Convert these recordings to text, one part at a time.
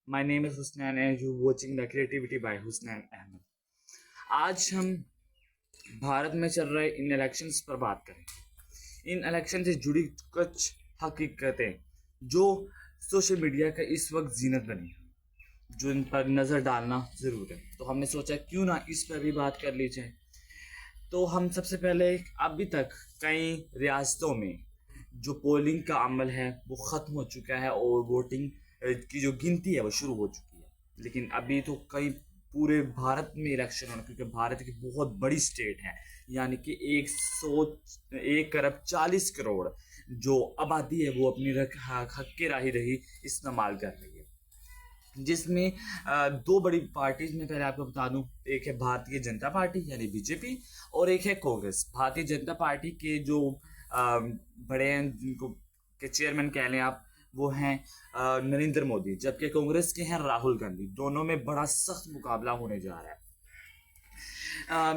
My name is Husnan and you watching the Creativity by Husnan Ahmed. आज हम भारत में चल रहे इन इलेक्शंस पर बात करें। इन इलेक्शन से जुड़ी कुछ हकीकतें जो सोशल मीडिया का इस वक्त जीनत बनी है, जो इन पर नज़र डालना ज़रूर है। तो हमने सोचा क्यों ना इस पर भी बात कर ली जाए। तो हम सबसे पहले अभी तक कई रियासतों में जो पोलिंग का अमल है वो ख़त्म हो चुका है और वोटिंग की जो गिनती है वो शुरू हो चुकी है। लेकिन अभी तो कई पूरे भारत में इलेक्शन होना, क्योंकि भारत की बहुत बड़ी स्टेट है, यानी कि 1 अरब 40 करोड़ जो आबादी है वो अपनी हक के राही रही इस्तेमाल कर रही है। जिसमें दो बड़ी पार्टीज में पहले आपको बता दूं, एक है भारतीय जनता पार्टी यानी बीजेपी और एक है कांग्रेस। भारतीय जनता पार्टी के जो बड़े हैं, जिनको के चेयरमैन कह लें आप, वो हैं नरेंद्र मोदी, जबकि कांग्रेस के हैं राहुल गांधी। दोनों में बड़ा सख्त मुकाबला होने जा रहा है।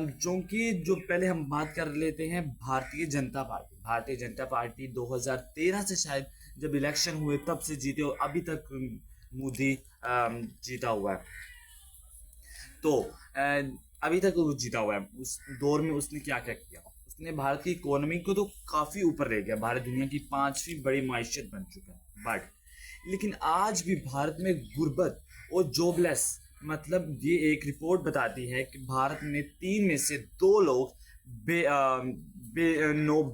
क्योंकि जो पहले हम बात कर लेते हैं भारतीय जनता पार्टी 2013 से शायद जब इलेक्शन हुए तब से जीते और अभी तक मोदी जीता हुआ है। तो अभी तक वो जीता हुआ है। उस दौर में उसने क्या क्या किया, उसने भारत की इकोनॉमी को तो काफ़ी ऊपर ले गया। भारत दुनिया की 5वीं बड़ी माइशत बन चुका है, बट लेकिन आज भी भारत में गुर्बत और जॉबलेस, मतलब ये एक रिपोर्ट बताती है कि भारत में 3 में से 2 लोग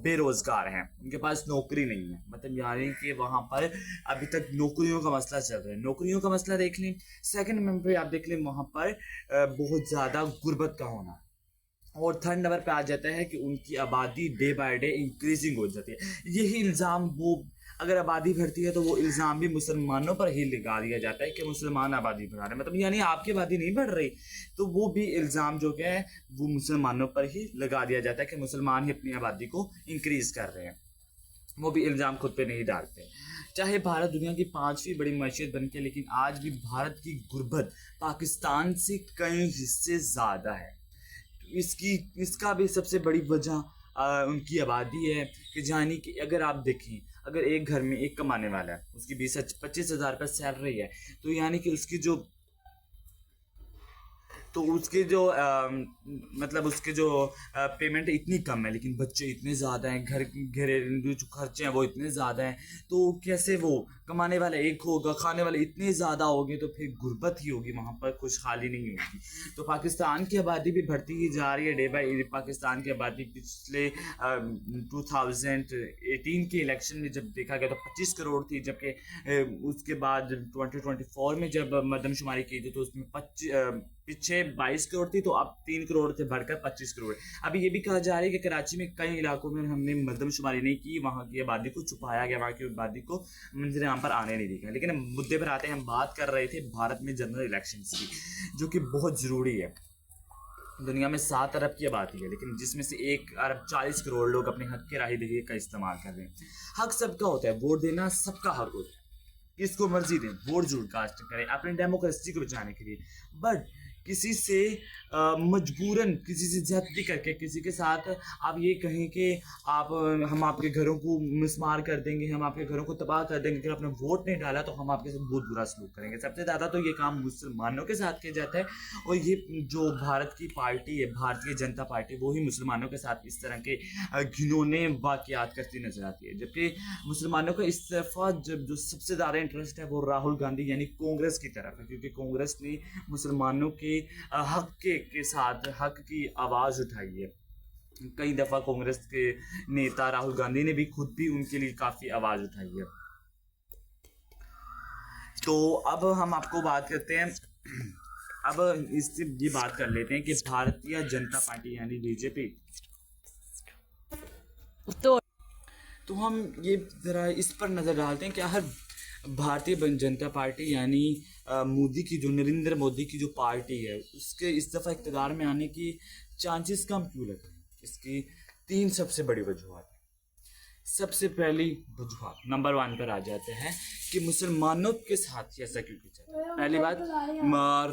बेरोजगार हैं, उनके पास नौकरी नहीं है। मतलब यानी कि वहां पर अभी तक नौकरियों का मसला चल रहा है। नौकरियों का मसला देख लें। सेकंड नंबर पे आप देख लें वहां पर बहुत ज़्यादा गुर्बत का होना। और थर्ड नंबर पे आ जाता है कि उनकी आबादी डे बाय डे इंक्रीजिंग हो जाती है। यही इल्ज़ाम, वो अगर आबादी बढ़ती है तो वो इल्ज़ाम भी मुसलमानों पर ही लगा दिया जाता है कि मुसलमान आबादी बढ़ा रहे हैं, मतलब यानी आपकी आबादी नहीं बढ़ रही, तो वो भी इल्ज़ाम जो क्या है वो मुसलमानों पर ही लगा दिया जाता है कि मुसलमान ही अपनी आबादी को इंक्रीज कर रहे हैं। वो भी इल्ज़ाम खुद पे नहीं डालते। चाहे भारत दुनिया की 5वीं बड़ी मैशियत बन के, लेकिन आज भी भारत की गुर्बत पाकिस्तान से कई हिस्से ज़्यादा है। इसका भी सबसे बड़ी वजह उनकी आबादी है। कि जानी कि अगर आप देखें, अगर एक घर में एक कमाने वाला है, उसकी 20-25 हज़ार रुपये सैलरी है, तो यानी कि उसके जो मतलब उसके जो पेमेंट इतनी कम है, लेकिन बच्चे इतने ज़्यादा हैं, घरेलू जो खर्चे हैं वो इतने ज़्यादा हैं, तो कैसे वो कमाने वाला एक होगा, खाने वाले इतने ज़्यादा होंगे, तो फिर गुर्बत ही होगी, वहाँ पर खुशहाली नहीं होगी। तो पाकिस्तान की आबादी भी बढ़ती ही जा रही है डे बाई डे। पाकिस्तान की आबादी पिछले 2018 के इलेक्शन में जब देखा गया तो 25 करोड़ थी, जबकि उसके बाद 2024 में जब मरदमशुमारी की थी तो उसमें पीछे 22 करोड़ थी, तो अब 3 करोड़ से बढ़कर 25 करोड़। अभी ये भी कहा जा रहा है कि कराची में कई इलाकों में हमने मरदमशुमारी नहीं की, वहाँ की आबादी को छुपाया गया, वहाँ की आबादी को मंजर आम पर आने नहीं दिया। लेकिन मुद्दे पर आते हैं, हम बात कर रहे थे भारत में जनरल इलेक्शंस की, जो कि बहुत ज़रूरी है। दुनिया में 7 अरब की आबादी है, लेकिन जिसमें से 1 अरब 40 करोड़ लोग अपने हक के राही दही का इस्तेमाल कर रहे हैं। हक सबका होता है, वोट देना सबका हक होता है, किसको मर्जी दें, वोट जरूर कास्ट करें अपनी डेमोक्रेसी को बचाने के लिए। बट किसी से मजबूरन, किसी से ज्यादती करके, किसी के साथ आप ये कहें कि आप हम आपके घरों को मिसमार कर देंगे, हम आपके घरों को तबाह कर देंगे, अगर आपने वोट नहीं डाला तो हम आपके साथ बहुत बुरा सलूक करेंगे। सबसे ज़्यादा तो ये काम मुसलमानों के साथ किया जाता है, और ये जो भारत की पार्टी है भारतीय जनता पार्टी, वो ही मुसलमानों के साथ इस तरह के घिनौने वाक़यात करती नजर आती है। जबकि मुसलमानों का इस तरफा जब जो सबसे ज़्यादा इंटरेस्ट है वो राहुल गांधी यानी कांग्रेस की तरफ है, क्योंकि कांग्रेस ने मुसलमानों के हक के साथ हक की आवाज़ उठाई है। कई दफ़ा कांग्रेस के नेता राहुल गांधी ने भी खुद भी उनके लिए काफ़ी आवाज़ उठाई है। तो अब हम आपको बात करते हैं, अब इससे ये बात कर लेते हैं कि भारतीय जनता पार्टी यानी बीजेपी, तो हम ये ज़रा इस पर नज़र डालते हैं कि हर भारतीय जनता पार्टी यानी मोदी की, जो नरेंद्र मोदी की जो पार्टी है, उसके इस दफ़ा इक़्तिदार में आने की चांसेस कम क्यों लग रहे हैं। इसकी 3 सबसे बड़ी वजूहत है। सबसे पहली वजूहत नंबर 1 पर आ जाते हैं कि मुसलमानों के साथ ऐसा क्यों किया जाता है। पहली बात,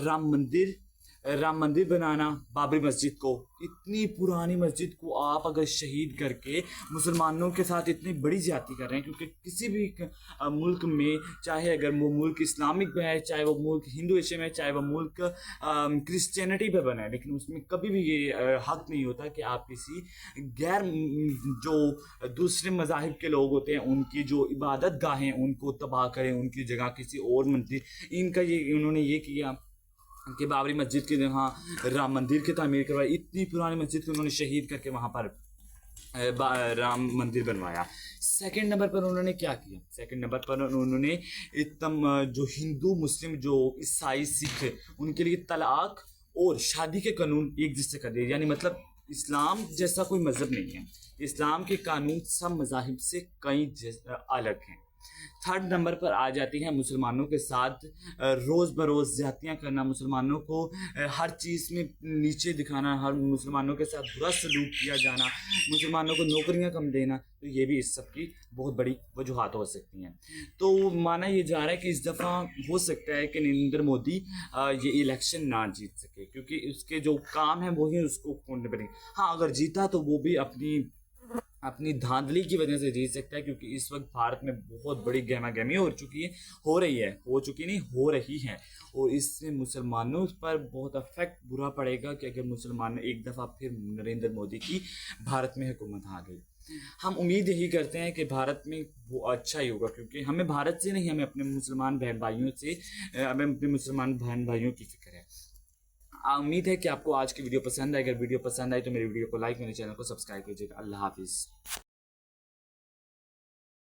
राम मंदिर राम मंदिर बनाना, बाबरी मस्जिद को, इतनी पुरानी मस्जिद को आप अगर शहीद करके मुसलमानों के साथ इतनी बड़ी ज्यादती कर रहे हैं, क्योंकि किसी भी मुल्क में, चाहे अगर वो मुल्क इस्लामिक में है, चाहे वो मुल्क हिंदुइज्म है, चाहे वो मुल्क क्रिश्चियनिटी पे बना है, लेकिन उसमें कभी भी ये हक नहीं होता कि आप किसी गैर जो दूसरे मज़ाहिब के लोग होते हैं उनकी जो इबादत गाहें उनको तबाह करें, उनकी जगह किसी और मंदिर, इनका ये उन्होंने ये किया कि बाबरी मस्जिद के जहाँ राम मंदिर की तामीर करवाई, इतनी पुरानी मस्जिद को उन्होंने शहीद करके वहाँ पर राम मंदिर बनवाया। सेकंड नंबर पर उन्होंने क्या किया? सेकंड नंबर पर उन्होंने एकदम जो हिंदू मुस्लिम जो ईसाई सिख उनके लिए तलाक और शादी के कानून एक जैसे कर दिए, यानी मतलब इस्लाम जैसा कोई मज़हब नहीं है, इस्लाम के कानून सब मज़ाहिब से कई अलग हैं। थर्ड नंबर पर आ जाती है मुसलमानों के साथ रोज़ बरोज़ ज़्यादतियाँ करना, मुसलमानों को हर चीज़ में नीचे दिखाना, हर मुसलमानों के साथ बुरा सलूक किया जाना, मुसलमानों को नौकरियां कम देना, तो ये भी इस सब की बहुत बड़ी वजूहत हो सकती हैं। तो माना ये जा रहा है कि इस दफ़ा हो सकता है कि नरेंद्र मोदी ये इलेक्शन ना जीत सके, क्योंकि उसके जो काम हैं वही उसको खोने पड़ेंगे। हाँ, अगर जीता तो वो भी अपनी धांधली की वजह से जीत सकता है, क्योंकि इस वक्त भारत में बहुत बड़ी गहमा गहमी हो चुकी है, हो चुकी नहीं, हो रही है, और इससे मुसलमानों पर बहुत अफेक्ट बुरा पड़ेगा कि अगर मुसलमान एक दफ़ा फिर नरेंद्र मोदी की भारत में हुकूमत आ गई। हम उम्मीद यही करते हैं कि भारत में वो अच्छा ही होगा, क्योंकि हमें भारत से नहीं, हमें अपने मुसलमान बहन भाइयों से, हमें अपने मुसलमान बहन भाइयों की फिक्र है। उम्मीद है कि आपको आज की वीडियो पसंद आए। अगर वीडियो पसंद आई तो मेरी वीडियो को लाइक, मेरे चैनल को सब्सक्राइब कीजिएगा। अल्लाह हाफिज़।